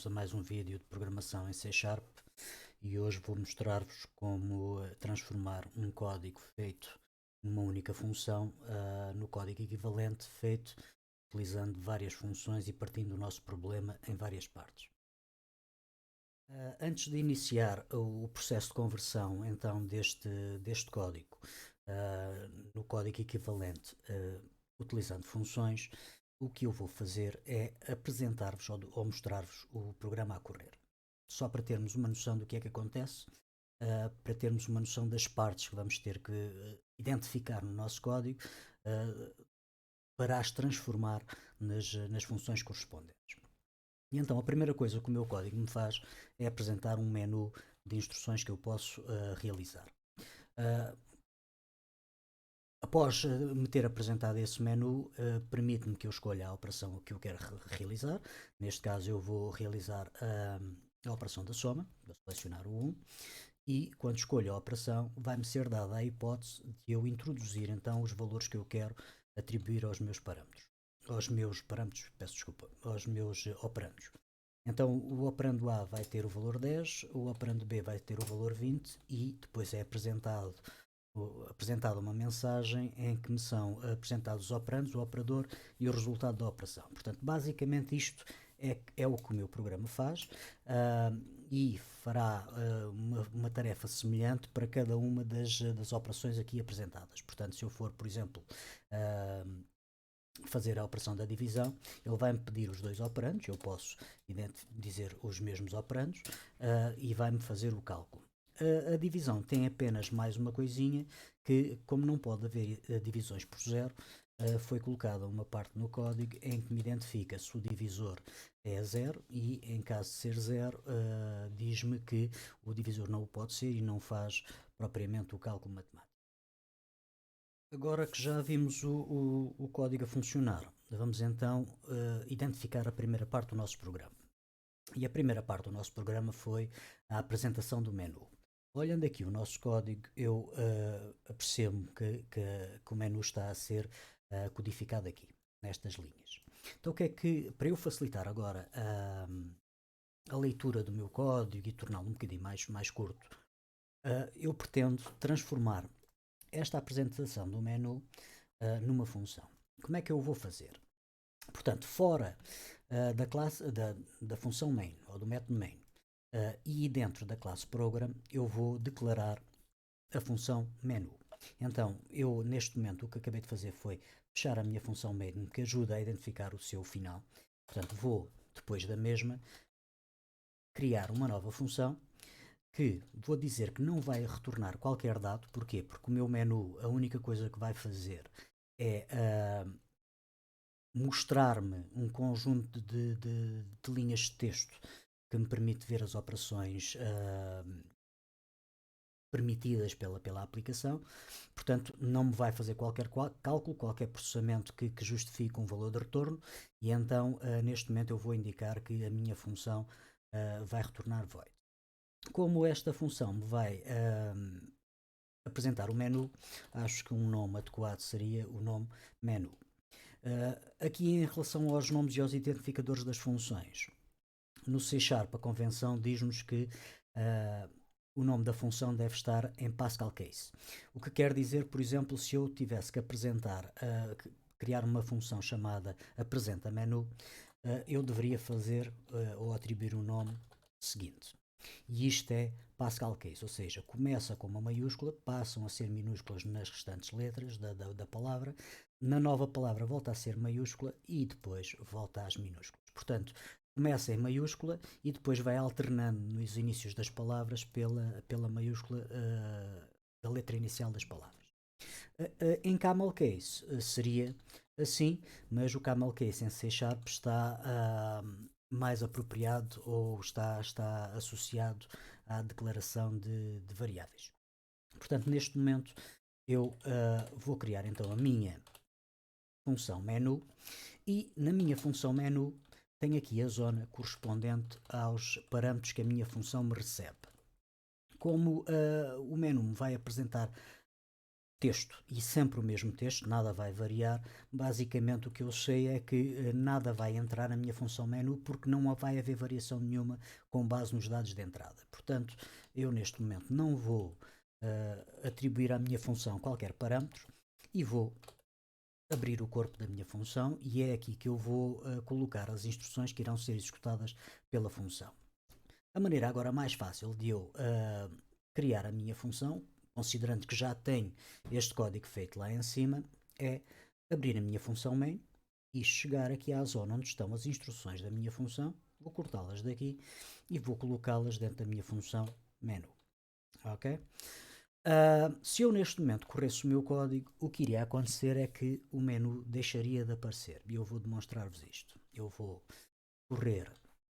Bem-vindos a mais um vídeo de programação em C Sharp e hoje vou mostrar-vos como transformar um código feito numa única função no código equivalente feito utilizando várias funções e partindo o nosso problema em várias partes. Antes de iniciar o processo de conversão então deste código no código equivalente utilizando funções, o que eu vou fazer é apresentar-vos ou mostrar-vos o programa a correr. Só para termos uma noção do que é que acontece, para termos uma noção das partes que vamos ter que identificar no nosso código para as transformar nas funções correspondentes. E então a primeira coisa que o meu código me faz é apresentar um menu de instruções que eu posso realizar. Após me ter apresentado esse menu, permite-me que eu escolha a operação que eu quero realizar. Neste caso eu vou realizar a operação da soma, vou selecionar o 1, e quando escolho a operação vai-me ser dada a hipótese de eu introduzir então os valores que eu quero atribuir aos meus parâmetros. Aos meus operandos. Então o operando A vai ter o valor 10, o operando B vai ter o valor 20 e depois é apresentada uma mensagem em que me são apresentados os operandos, o operador e o resultado da operação. Portanto, basicamente isto é o que o meu programa faz e fará uma tarefa semelhante para cada uma das operações aqui apresentadas. Portanto, se eu for, por exemplo, fazer a operação da divisão, ele vai-me pedir os dois operandos, eu posso dizer os mesmos operandos e vai-me fazer o cálculo. A divisão tem apenas mais uma coisinha que, como não pode haver divisões por zero, foi colocada uma parte no código em que me identifica se o divisor é zero e, em caso de ser zero, diz-me que o divisor não o pode ser e não faz propriamente o cálculo matemático. Agora que já vimos o código a funcionar, vamos então identificar a primeira parte do nosso programa. E a primeira parte do nosso programa foi a apresentação do menu. Olhando aqui o nosso código, eu apercebo que o menu está a ser codificado aqui, nestas linhas. Então, o que é que, para eu facilitar agora a leitura do meu código e torná-lo um bocadinho mais curto, eu pretendo transformar esta apresentação do menu numa função. Como é que eu vou fazer? Portanto, fora da classe da função main ou do método main e dentro da classe program, eu vou declarar a função menu. Então, eu neste momento o que acabei de fazer foi fechar a minha função main, que ajuda a identificar o seu final. Portanto, vou depois da mesma criar uma nova função que vou dizer que não vai retornar qualquer dado. Porquê? Porque o meu menu, a única coisa que vai fazer é mostrar-me um conjunto de linhas de texto que me permite ver as operações permitidas pela aplicação. Portanto, não me vai fazer qualquer cálculo, qualquer processamento que justifique um valor de retorno e então, neste momento, eu vou indicar que a minha função vai retornar void. Como esta função me vai apresentar o menu, acho que um nome adequado seria o nome menu. Aqui em relação aos nomes e aos identificadores das funções, no C Sharp a convenção diz-nos que o nome da função deve estar em Pascal Case. O que quer dizer, por exemplo, se eu tivesse que criar uma função chamada apresenta menu, eu deveria fazer ou atribuir o nome seguinte. E isto é Pascal Case, ou seja, começa com uma maiúscula, passam a ser minúsculas nas restantes letras da palavra, na nova palavra volta a ser maiúscula e depois volta às minúsculas. Portanto, começa em maiúscula e depois vai alternando nos inícios das palavras pela maiúscula da letra inicial das palavras. Em Camel Case seria assim, mas o Camel Case em C Sharp está mais apropriado ou está associado à declaração de variáveis. Portanto, neste momento eu vou criar então a minha função menu e na minha função menu tenho aqui a zona correspondente aos parâmetros que a minha função me recebe. Como o menu me vai apresentar texto e sempre o mesmo texto, nada vai variar. Basicamente o que eu sei é que nada vai entrar na minha função menu porque não vai haver variação nenhuma com base nos dados de entrada. Portanto, eu neste momento não vou atribuir à minha função qualquer parâmetro e vou abrir o corpo da minha função e é aqui que eu vou colocar as instruções que irão ser executadas pela função. A maneira agora mais fácil de eu criar a minha função, considerando que já tenho este código feito lá em cima, é abrir a minha função main e chegar aqui à zona onde estão as instruções da minha função, vou cortá-las daqui e vou colocá-las dentro da minha função menu. Ok? Se eu neste momento corresse o meu código, o que iria acontecer é que o menu deixaria de aparecer. E eu vou demonstrar-vos isto. Eu vou correr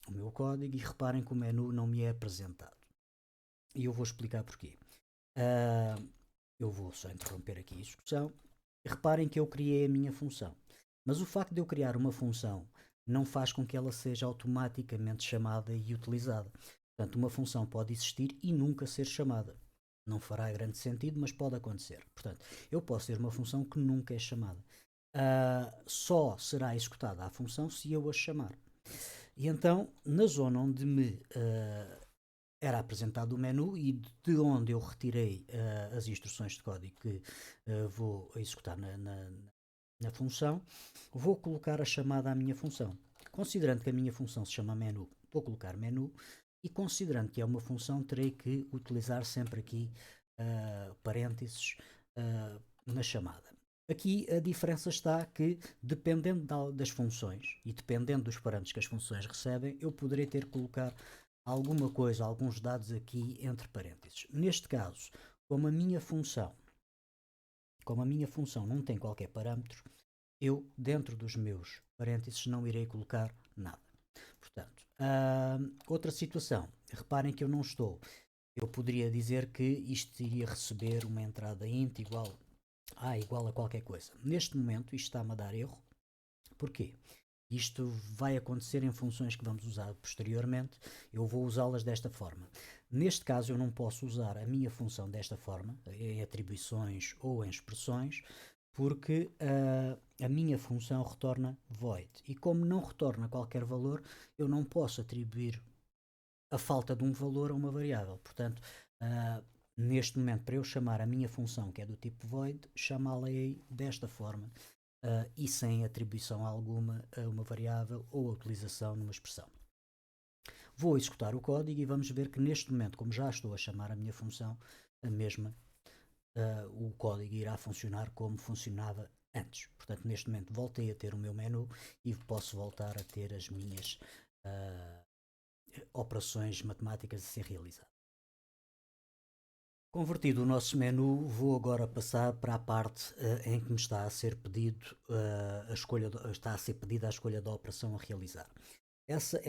o meu código e reparem que o menu não me é apresentado. E eu vou explicar porquê. Eu vou só interromper aqui a execução. Reparem que eu criei a minha função. Mas o facto de eu criar uma função não faz com que ela seja automaticamente chamada e utilizada. Portanto, uma função pode existir e nunca ser chamada. Não fará grande sentido, mas pode acontecer. Portanto, eu posso ter uma função que nunca é chamada. Só será executada a função se eu a chamar. E então, na zona onde me era apresentado o menu e de onde eu retirei as instruções de código que vou executar na função, vou colocar a chamada à minha função. Considerando que a minha função se chama menu, vou colocar menu. E considerando que é uma função, terei que utilizar sempre aqui parênteses na chamada. Aqui a diferença está que, dependendo das funções e dependendo dos parâmetros que as funções recebem, eu poderei ter que colocar alguma coisa, alguns dados aqui entre parênteses. Neste caso, como a minha função não tem qualquer parâmetro, eu, dentro dos meus parênteses, não irei colocar nada. Portanto, outra situação, reparem que eu poderia dizer que isto iria receber uma entrada int igual a qualquer coisa. Neste momento isto está-me a dar erro. Porquê? Isto vai acontecer em funções que vamos usar posteriormente, eu vou usá-las desta forma. Neste caso eu não posso usar a minha função desta forma, em atribuições ou em expressões, porque a minha função retorna void. E como não retorna qualquer valor, eu não posso atribuir a falta de um valor a uma variável. Portanto, neste momento, para eu chamar a minha função, que é do tipo void, chamá-la-ei desta forma e sem atribuição alguma a uma variável ou a utilização numa expressão. Vou executar o código e vamos ver que neste momento, como já estou a chamar a minha função, a mesma o código irá funcionar como funcionava antes. Portanto, neste momento voltei a ter o meu menu e posso voltar a ter as minhas operações matemáticas a ser realizadas. Convertido o nosso menu, vou agora passar para a parte em que me está a ser pedido está a ser pedida a escolha da operação a realizar. Essa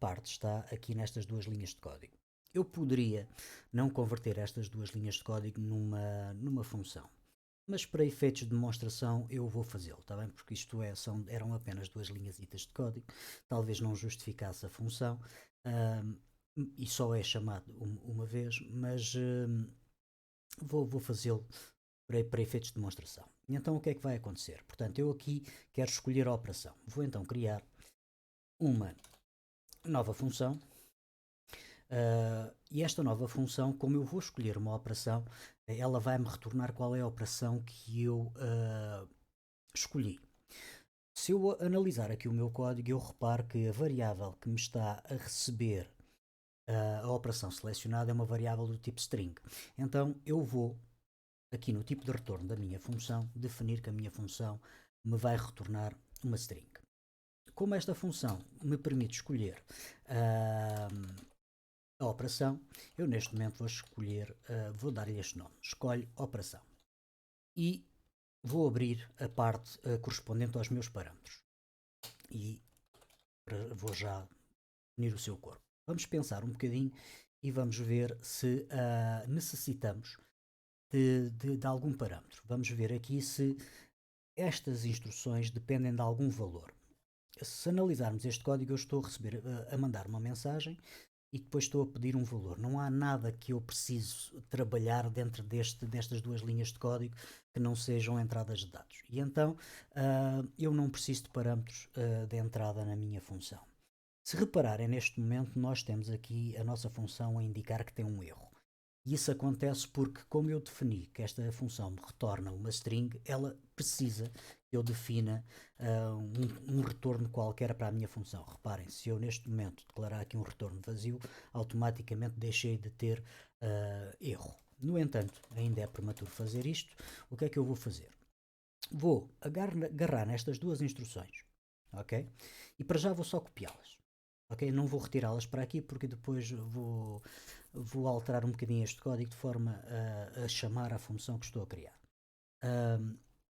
parte está aqui nestas duas linhas de código. Eu poderia não converter estas duas linhas de código numa função, mas para efeitos de demonstração eu vou fazê-lo, está bem? Porque isto eram apenas duas linhasitas de código, talvez não justificasse a função e só é chamado uma vez, mas vou fazê-lo para efeitos de demonstração. E então o que é que vai acontecer? Portanto, eu aqui quero escolher a operação. Vou então criar uma nova função. E esta nova função, como eu vou escolher uma operação, ela vai-me retornar qual é a operação que eu escolhi. Se eu analisar aqui o meu código, eu reparo que a variável que me está a receber a operação selecionada é uma variável do tipo string. Então eu vou, aqui no tipo de retorno da minha função, definir que a minha função me vai retornar uma string. Como esta função me permite escolher a operação, eu neste momento vou escolher, vou dar-lhe este nome, escolhe operação. E vou abrir a parte correspondente aos meus parâmetros. E vou já definir o seu corpo. Vamos pensar um bocadinho e vamos ver se necessitamos de algum parâmetro. Vamos ver aqui se estas instruções dependem de algum valor. Se analisarmos este código, eu estou a mandar uma mensagem e depois estou a pedir um valor. Não há nada que eu preciso trabalhar dentro destas duas linhas de código que não sejam entradas de dados. E então eu não preciso de parâmetros de entrada na minha função. Se repararem, neste momento nós temos aqui a nossa função a indicar que tem um erro. E isso acontece porque, como eu defini que esta função me retorna uma string, ela precisa que eu defina um retorno qualquer para a minha função. Reparem, se eu neste momento declarar aqui um retorno vazio, automaticamente deixei de ter erro. No entanto, ainda é prematuro fazer isto. O que é que eu vou fazer? Vou agarrar nestas duas instruções, ok? E para já vou só copiá-las. Ok? Não vou retirá-las para aqui porque depois vou alterar um bocadinho este código de forma a chamar a função que estou a criar.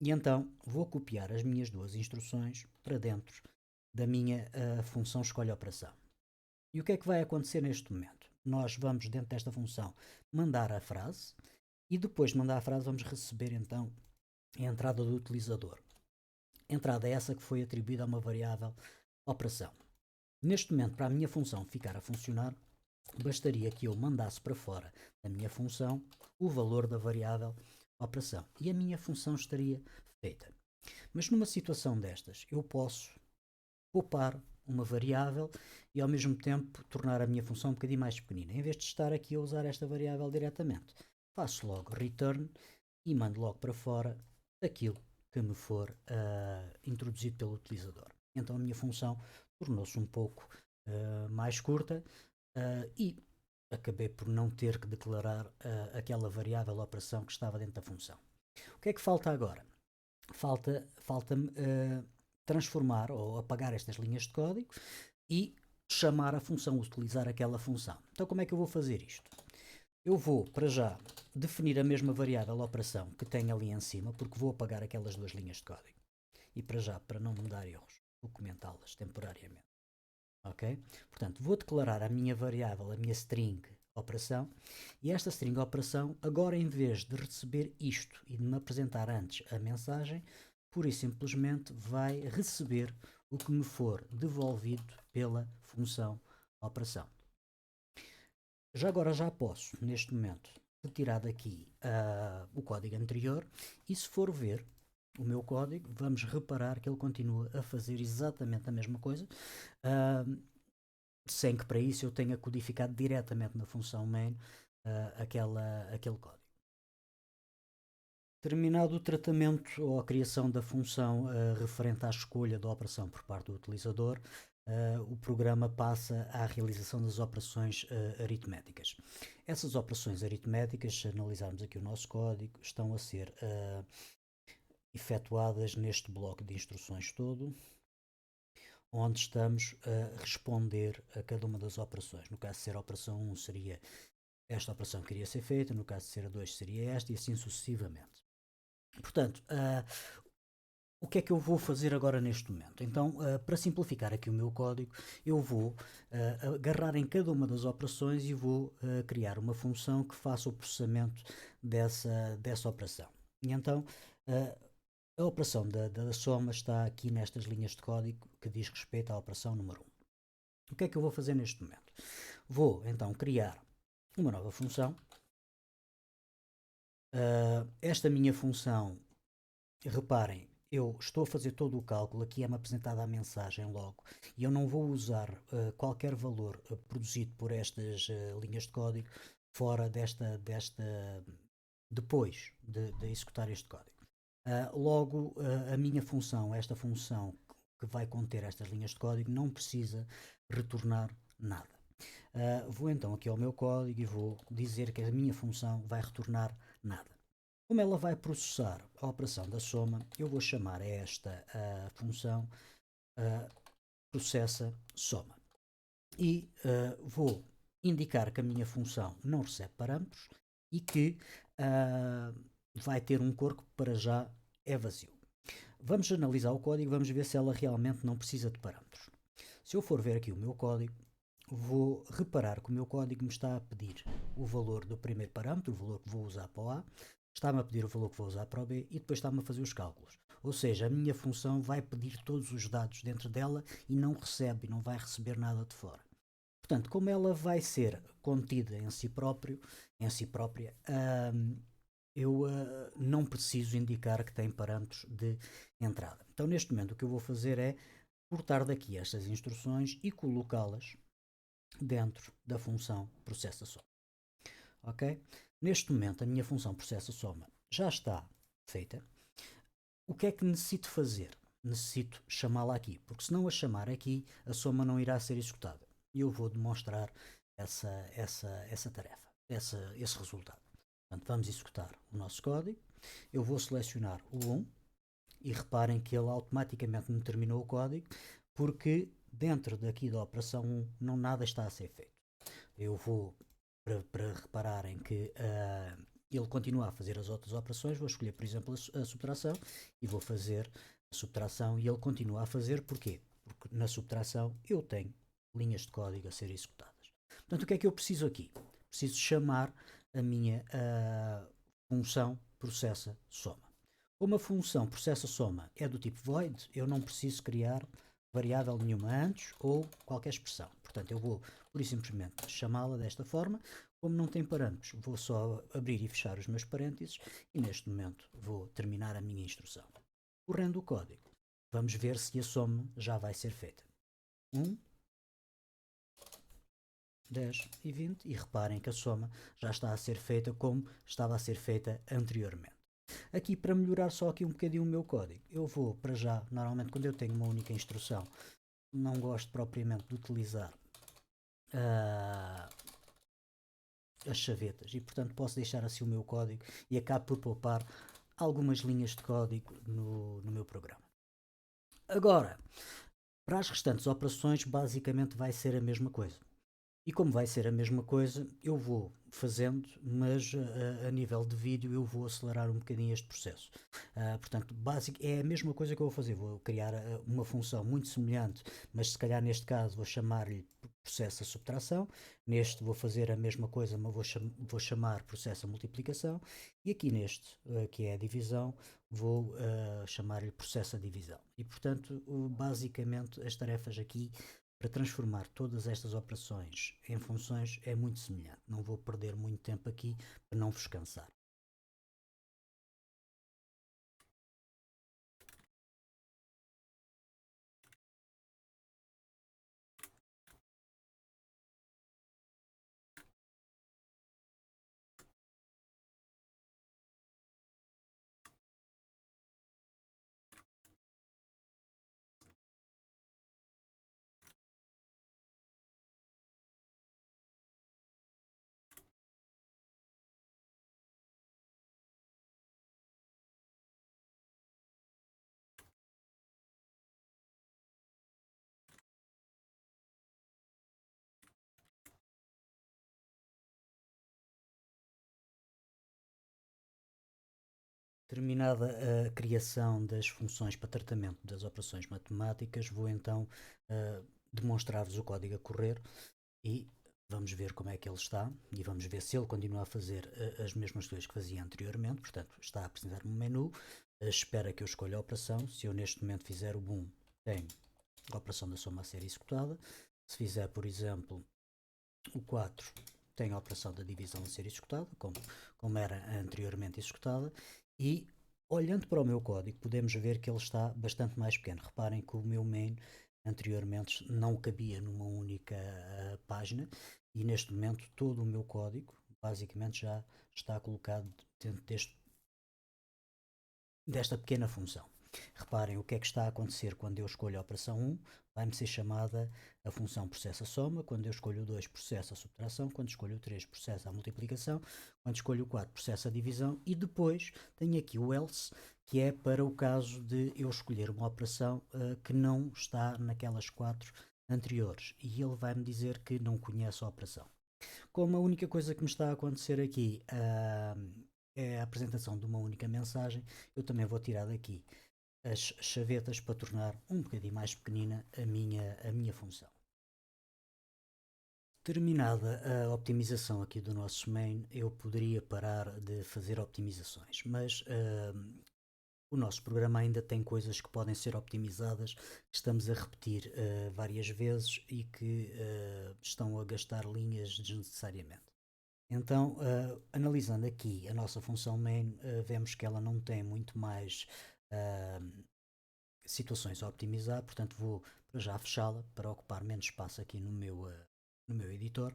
E então vou copiar as minhas duas instruções para dentro da minha função escolhe operação. E o que é que vai acontecer neste momento? Nós vamos dentro desta função mandar a frase e depois de mandar a frase vamos receber então a entrada do utilizador. A entrada é essa que foi atribuída a uma variável operação. Neste momento, para a minha função ficar a funcionar, bastaria que eu mandasse para fora da minha função o valor da variável operação e a minha função estaria feita. Mas numa situação destas, eu posso poupar uma variável e ao mesmo tempo tornar a minha função um bocadinho mais pequenina. Em vez de estar aqui a usar esta variável diretamente, faço logo return e mando logo para fora aquilo que me for introduzido pelo utilizador. Então a minha função tornou-se um pouco mais curta e acabei por não ter que declarar aquela variável operação que estava dentro da função. O que é que falta agora? Falta-me transformar ou apagar estas linhas de código e chamar a função, utilizar aquela função. Então como é que eu vou fazer isto? Eu vou, para já, definir a mesma variável operação que tem ali em cima, porque vou apagar aquelas duas linhas de código. E para já, para não me dar erros, vou comentá-las temporariamente. Ok? Portanto, vou declarar a minha variável, a minha string operação, e esta string operação, agora em vez de receber isto e de me apresentar antes a mensagem, pura e simplesmente vai receber o que me for devolvido pela função operação. Já agora já posso, neste momento, retirar daqui o código anterior e se for ver o meu código, vamos reparar que ele continua a fazer exatamente a mesma coisa, sem que para isso eu tenha codificado diretamente na função main aquele código. Terminado o tratamento ou a criação da função referente à escolha da operação por parte do utilizador, o programa passa à realização das operações aritméticas. Essas operações aritméticas, se analisarmos aqui o nosso código, estão a ser efetuadas neste bloco de instruções todo, onde estamos a responder a cada uma das operações. No caso de ser a operação 1 seria esta operação que iria ser feita, no caso de ser a 2 seria esta e assim sucessivamente. Portanto, o que é que eu vou fazer agora neste momento? Então, para simplificar aqui o meu código, eu vou agarrar em cada uma das operações e vou criar uma função que faça o processamento dessa operação. E então, a operação da soma está aqui nestas linhas de código que diz respeito à operação número 1. O que é que eu vou fazer neste momento? Vou então criar uma nova função. Esta minha função, reparem, eu estou a fazer todo o cálculo, aqui é-me apresentada a mensagem logo, e eu não vou usar qualquer valor produzido por estas linhas de código fora depois de executar este código. Logo, a minha função, esta função que vai conter estas linhas de código, não precisa retornar nada. Vou então aqui ao meu código e vou dizer que a minha função vai retornar nada. Como ela vai processar a operação da soma, eu vou chamar a esta função processa soma. E vou indicar que a minha função não recebe parâmetros e que vai ter um corpo que para já é vazio. Vamos analisar o código, vamos ver se ela realmente não precisa de parâmetros. Se eu for ver aqui o meu código, vou reparar que o meu código me está a pedir o valor do primeiro parâmetro, o valor que vou usar para o A, está-me a pedir o valor que vou usar para o B e depois está-me a fazer os cálculos. Ou seja, a minha função vai pedir todos os dados dentro dela e não recebe, não vai receber nada de fora. Portanto, como ela vai ser contida em si própria, eu não preciso indicar que tem parâmetros de entrada. Então, neste momento, o que eu vou fazer é cortar daqui estas instruções e colocá-las dentro da função processa soma. Ok? Neste momento, a minha função processa soma já está feita. O que é que necessito fazer? Necessito chamá-la aqui, porque se não a chamar aqui, a soma não irá ser executada. E eu vou demonstrar essa tarefa, esse resultado. Portanto, vamos executar o nosso código. Eu vou selecionar o 1 e reparem que ele automaticamente me terminou o código, porque dentro daqui da operação 1 não nada está a ser feito. Eu vou, para repararem que ele continua a fazer as outras operações, vou escolher, por exemplo, a subtração e vou fazer a subtração e ele continua a fazer. Porquê? Porque na subtração eu tenho linhas de código a serem executadas. Portanto, o que é que eu preciso aqui? Preciso chamar a minha função processa soma. Como a função processa soma é do tipo void, eu não preciso criar variável nenhuma antes ou qualquer expressão. Portanto, eu vou, por simplesmente, chamá-la desta forma. Como não tem parâmetros, vou só abrir e fechar os meus parênteses e, neste momento, vou terminar a minha instrução. Correndo o código, vamos ver se a soma já vai ser feita. 1, 10 e 20, e reparem que a soma já está a ser feita como estava a ser feita anteriormente. Aqui, para melhorar só aqui um bocadinho o meu código, eu vou para já, normalmente quando eu tenho uma única instrução, não gosto propriamente de utilizar as chavetas e, portanto, posso deixar assim o meu código e acabo por poupar algumas linhas de código no meu programa. Agora, para as restantes operações, basicamente vai ser a mesma coisa. E como vai ser a mesma coisa, eu vou fazendo, mas a nível de vídeo eu vou acelerar um bocadinho este processo. Portanto, é a mesma coisa que eu vou fazer. Vou criar uma função muito semelhante, mas se calhar neste caso vou chamar-lhe processo a subtração. Neste vou fazer a mesma coisa, mas vou chamar processo a multiplicação. E aqui neste, que é a divisão, vou chamar-lhe processo a divisão. E portanto, basicamente as tarefas aqui para transformar todas estas operações em funções é muito semelhante. Não vou perder muito tempo aqui para não vos cansar. Terminada a criação das funções para tratamento das operações matemáticas, vou então demonstrar-vos o código a correr e vamos ver como é que ele está e vamos ver se ele continua a fazer as mesmas coisas que fazia anteriormente. Portanto, está a apresentar-me um menu, espera que eu escolha a operação. Se eu neste momento fizer o boom, tenho a operação da soma a ser executada. Se fizer, por exemplo, o 4, tem a operação da divisão a ser executada, como era anteriormente executada, e olhando para o meu código podemos ver que ele está bastante mais pequeno. Reparem que o meu main anteriormente não cabia numa única página e neste momento todo o meu código basicamente já está colocado dentro desta pequena função. Reparem o que é que está a acontecer quando eu escolho a operação 1, vai-me ser chamada a função processa soma, quando eu escolho o 2 processa a subtração, quando escolho o 3 processa a multiplicação, quando escolho o 4 processa a divisão e depois tenho aqui o else, que é para o caso de eu escolher uma operação que não está naquelas 4 anteriores e ele vai-me dizer que não conhece a operação. Como a única coisa que me está a acontecer aqui é a apresentação de uma única mensagem, eu também vou tirar daqui as chavetas para tornar um bocadinho mais pequenina a minha função. Terminada a optimização aqui do nosso main, eu poderia parar de fazer optimizações, mas o nosso programa ainda tem coisas que podem ser optimizadas, que estamos a repetir várias vezes e que estão a gastar linhas desnecessariamente. Então, analisando aqui a nossa função main, vemos que ela não tem muito mais situações a optimizar, portanto vou para já fechá-la para ocupar menos espaço aqui no meu editor.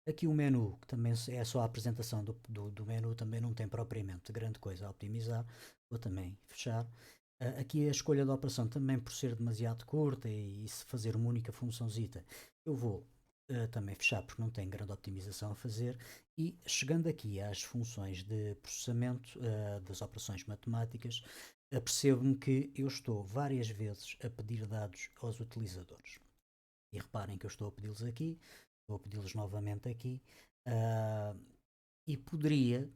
Aqui o menu, que também é só a apresentação do menu, também não tem propriamente grande coisa a optimizar, vou também fechar. Aqui a escolha da operação também por ser demasiado curta e se fazer uma única funçãozita, eu vou também fechar porque não tem grande optimização a fazer. E chegando aqui às funções de processamento das operações matemáticas, apercebo-me que eu estou várias vezes a pedir dados aos utilizadores. E reparem que eu estou a pedi-los aqui, estou a pedi-los novamente aqui, e poderia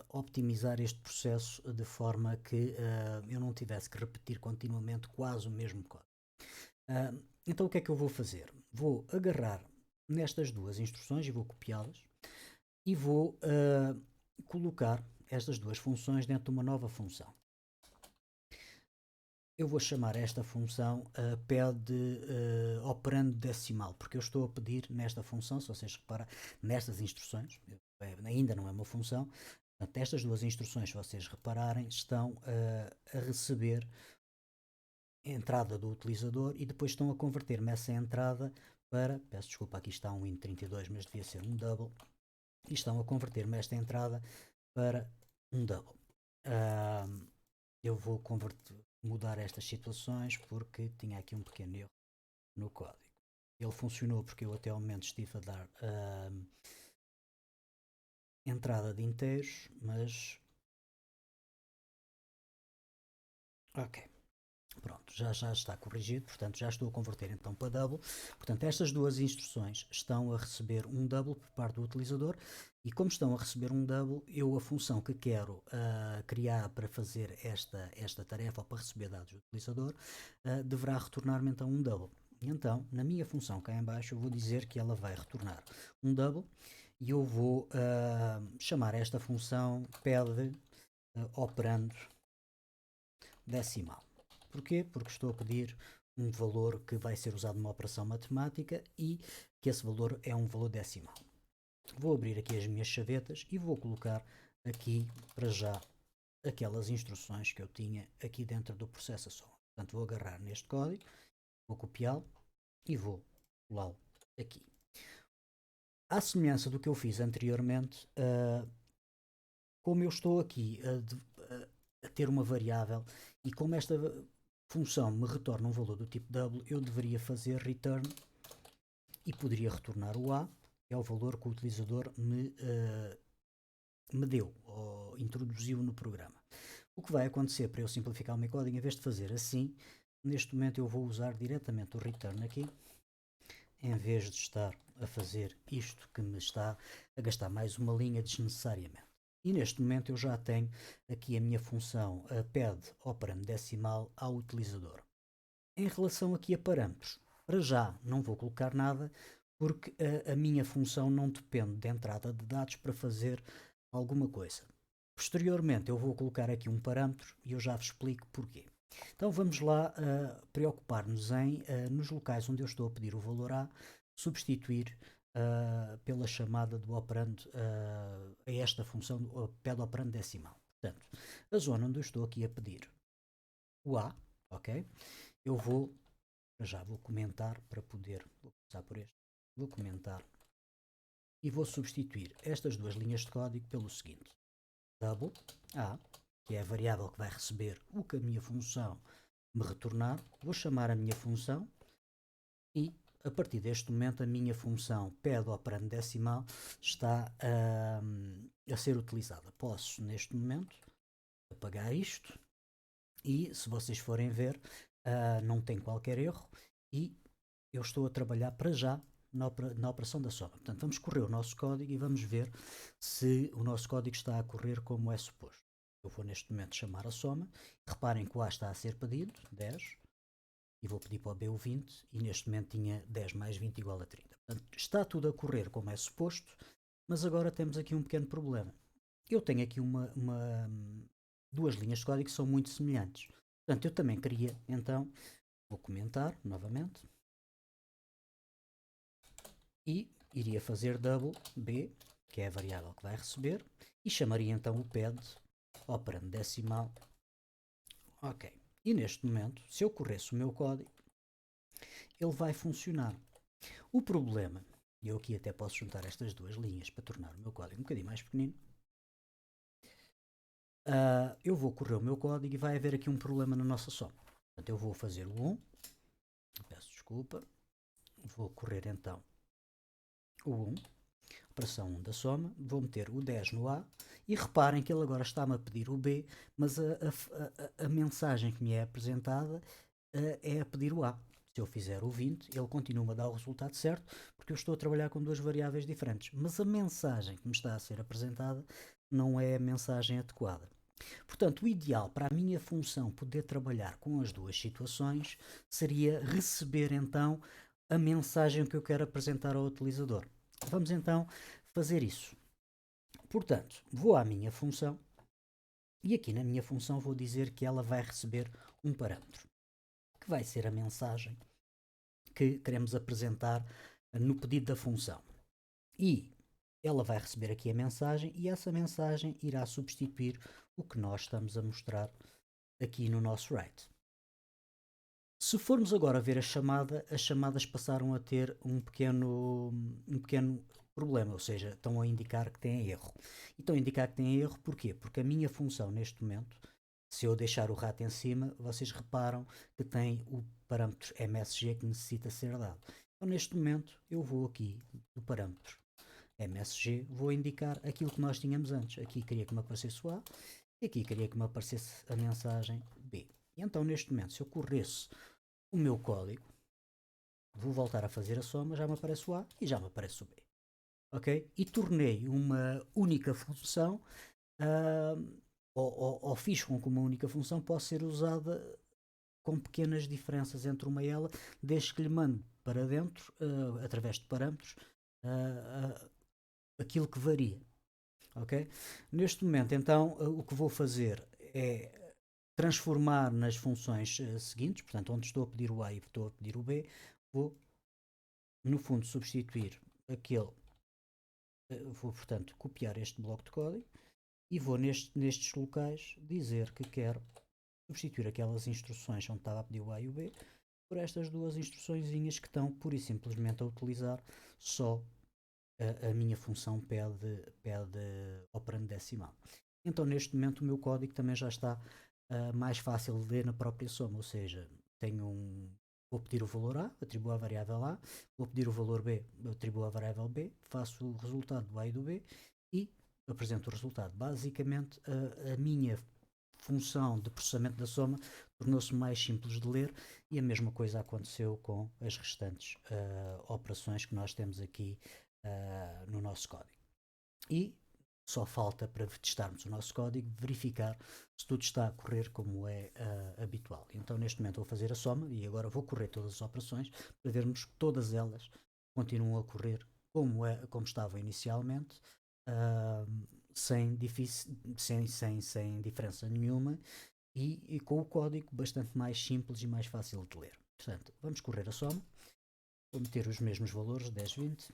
optimizar este processo de forma que eu não tivesse que repetir continuamente quase o mesmo código. Então o que é que eu vou fazer? Vou agarrar nestas duas instruções e vou copiá-las e vou colocar estas duas funções dentro de uma nova função. Eu vou chamar esta função pede operando decimal, porque eu estou a pedir nesta função, se vocês reparam, nestas instruções, ainda não é uma função, portanto, estas duas instruções, se vocês repararem, estão a receber a entrada do utilizador e depois estão a converter-me essa entrada para, peço desculpa, aqui está um int32, mas devia ser um double, e estão a converter-me esta entrada para um double. Eu vou mudar estas situações porque tinha aqui um pequeno erro no código. Ele funcionou porque eu até ao momento estive a dar entrada de inteiros, mas ok, pronto, já está corrigido, portanto já estou a converter então para double. Portanto, estas duas instruções estão a receber um double por parte do utilizador e como estão a receber um double, eu a função que quero criar para fazer esta tarefa ou para receber dados do utilizador deverá retornar-me então um double. E então, na minha função cá em baixo, eu vou dizer que ela vai retornar um double e eu vou chamar esta função pede operando decimal. Porquê? Porque estou a pedir um valor que vai ser usado numa operação matemática e que esse valor é um valor decimal. Vou abrir aqui as minhas chavetas e vou colocar aqui para já aquelas instruções que eu tinha aqui dentro do processo só. Portanto, vou agarrar neste código, vou copiá-lo e vou colá-lo aqui. À semelhança do que eu fiz anteriormente, como eu estou aqui a ter uma variável e como esta função me retorna um valor do tipo double, eu deveria fazer return e poderia retornar o A, que é o valor que o utilizador me deu ou introduziu no programa. O que vai acontecer para eu simplificar o meu código, em vez de fazer assim, neste momento eu vou usar diretamente o return aqui, em vez de estar a fazer isto que me está a gastar mais uma linha desnecessariamente. E neste momento eu já tenho aqui a minha função pede operando decimal ao utilizador. Em relação aqui a parâmetros, para já não vou colocar nada porque a minha função não depende da entrada de dados para fazer alguma coisa. Posteriormente eu vou colocar aqui um parâmetro e eu já vos explico porquê. Então vamos lá preocupar-nos em, nos locais onde eu estou a pedir o valor A, substituir pela chamada do operando a esta função pede operando decimal. Portanto, a zona onde eu estou aqui a pedir o A, ok? Eu já vou comentar para poder, vou começar por este, vou comentar e vou substituir estas duas linhas de código pelo seguinte, double A, que é a variável que vai receber o que a minha função me retornar, vou chamar a minha função e a partir deste momento a minha função pede operando decimal está a ser utilizada. Posso neste momento apagar isto e se vocês forem ver não tem qualquer erro e eu estou a trabalhar para já na operação da soma. Portanto, vamos correr o nosso código e vamos ver se o nosso código está a correr como é suposto. Eu vou neste momento chamar a soma. Reparem que o A está a ser pedido, 10, e vou pedir para o B o 20, e neste momento tinha 10 mais 20 igual a 30. Portanto, está tudo a correr como é suposto, mas agora temos aqui um pequeno problema. Eu tenho aqui duas linhas de código que são muito semelhantes. Portanto, eu também queria, então, vou comentar novamente e iria fazer double b, que é a variável que vai receber, e chamaria então o pad operando decimal. Ok. E neste momento, se eu corresse o meu código, ele vai funcionar. O problema, e eu aqui até posso juntar estas duas linhas para tornar o meu código um bocadinho mais pequenino, eu vou correr o meu código e vai haver aqui um problema na nossa soma. Portanto, eu vou fazer o 1, peço desculpa, vou correr então o 1, operação 1 da soma, vou meter o 10 no A e reparem que ele agora está-me a pedir o B, mas a mensagem que me é apresentada é a pedir o A. Se eu fizer o 20, ele continua a dar o resultado certo, porque eu estou a trabalhar com duas variáveis diferentes. Mas a mensagem que me está a ser apresentada não é a mensagem adequada. Portanto, o ideal para a minha função poder trabalhar com as duas situações seria receber então a mensagem que eu quero apresentar ao utilizador. Vamos então fazer isso. Portanto, vou à minha função e aqui na minha função vou dizer que ela vai receber um parâmetro, que vai ser a mensagem que queremos apresentar no pedido da função. E ela vai receber aqui a mensagem e essa mensagem irá substituir o que nós estamos a mostrar aqui no nosso write. Se formos agora ver a chamada, as chamadas passaram a ter um pequeno problema, ou seja, estão a indicar que têm erro. E estão a indicar que têm erro porquê? Porque a minha função neste momento, se eu deixar o rato em cima, vocês reparam que tem o parâmetro MSG que necessita ser dado. Então neste momento eu vou aqui do parâmetro MSG, vou indicar aquilo que nós tínhamos antes. Aqui queria que me aparecesse o A e aqui queria que me aparecesse a mensagem B. E então neste momento, se eu corresse o meu código, vou voltar a fazer a soma, já me aparece o A e já me aparece o B. Ok? E tornei uma única função, ou fiz com que uma única função possa ser usada com pequenas diferenças entre uma e ela, desde que lhe mande para dentro, através de parâmetros, aquilo que varia. Ok? Neste momento, então, o que vou fazer é transformar nas funções seguintes, portanto, onde estou a pedir o A e estou a pedir o B, vou, no fundo, substituir aquele, vou, portanto, copiar este bloco de código e vou nestes locais dizer que quero substituir aquelas instruções onde estava a pedir o A e o B por estas duas instruçõezinhas que estão pura e simplesmente a utilizar só a minha função pede operando decimal. Então neste momento o meu código também já está mais fácil de ler na própria soma, ou seja, vou pedir o valor A, atribuo a variável A, vou pedir o valor B, atribuo a variável B, faço o resultado do A e do B e apresento o resultado. Basicamente a minha função de processamento da soma tornou-se mais simples de ler e a mesma coisa aconteceu com as restantes operações que nós temos aqui no nosso código. E só falta, para testarmos o nosso código, verificar se tudo está a correr como é habitual. Então neste momento vou fazer a soma e agora vou correr todas as operações para vermos que todas elas continuam a correr como estavam inicialmente, sem diferença nenhuma e com o código bastante mais simples e mais fácil de ler. Portanto, vamos correr a soma, vou meter os mesmos valores, 10, 20,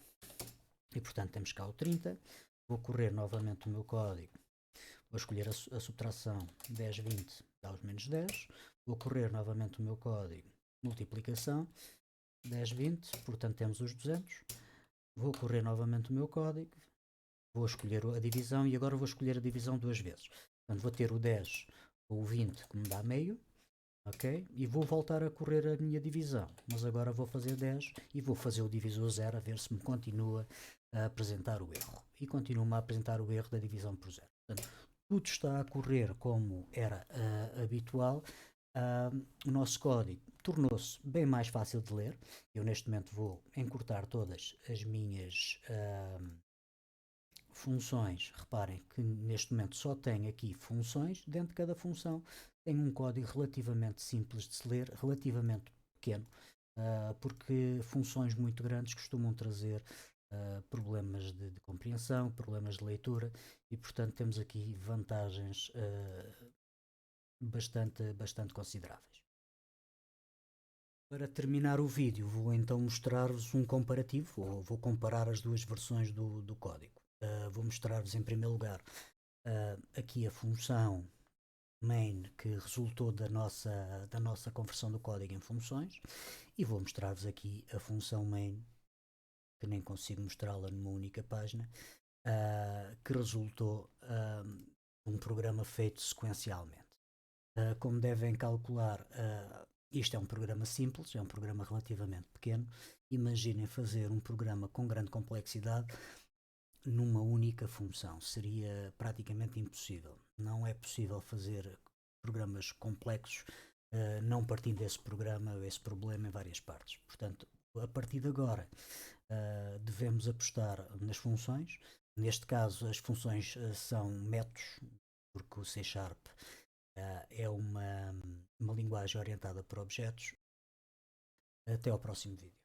e portanto temos cá o 30, vou correr novamente o meu código, vou escolher a subtração 10, 20 dá os menos 10, vou correr novamente o meu código, multiplicação 10, 20, portanto temos os 200, vou correr novamente o meu código, vou escolher a divisão e agora vou escolher a divisão duas vezes. Portanto vou ter o 10 ou o 20 que me dá meio, ok? E vou voltar a correr a minha divisão, mas agora vou fazer 10 e vou fazer o divisor 0 a ver se me continua a apresentar o erro. E continua-me a apresentar o erro da divisão por 0. Portanto, tudo está a correr como era habitual. O nosso código tornou-se bem mais fácil de ler. Eu neste momento vou encurtar todas as minhas funções. Reparem que neste momento só tenho aqui funções. Dentro de cada função tem um código relativamente simples de se ler, relativamente pequeno, porque funções muito grandes costumam trazer problemas de compreensão, problemas de leitura e portanto temos aqui vantagens bastante consideráveis. Para terminar o vídeo, vou então mostrar-vos um comparativo, ou vou comparar as duas versões do código. Vou mostrar-vos em primeiro lugar aqui a função main que resultou da nossa conversão do código em funções, e vou mostrar-vos aqui a função main, que nem consigo mostrá-la numa única página, que resultou de um programa feito sequencialmente. Como devem calcular, isto é um programa simples, é um programa relativamente pequeno. Imaginem fazer um programa com grande complexidade numa única função. Seria praticamente impossível. Não é possível fazer programas complexos não partindo desse programa, esse problema em várias partes. Portanto, a partir de agora, devemos apostar nas funções. Neste caso, as funções são métodos, porque o C# é uma linguagem orientada para objetos. Até ao próximo vídeo.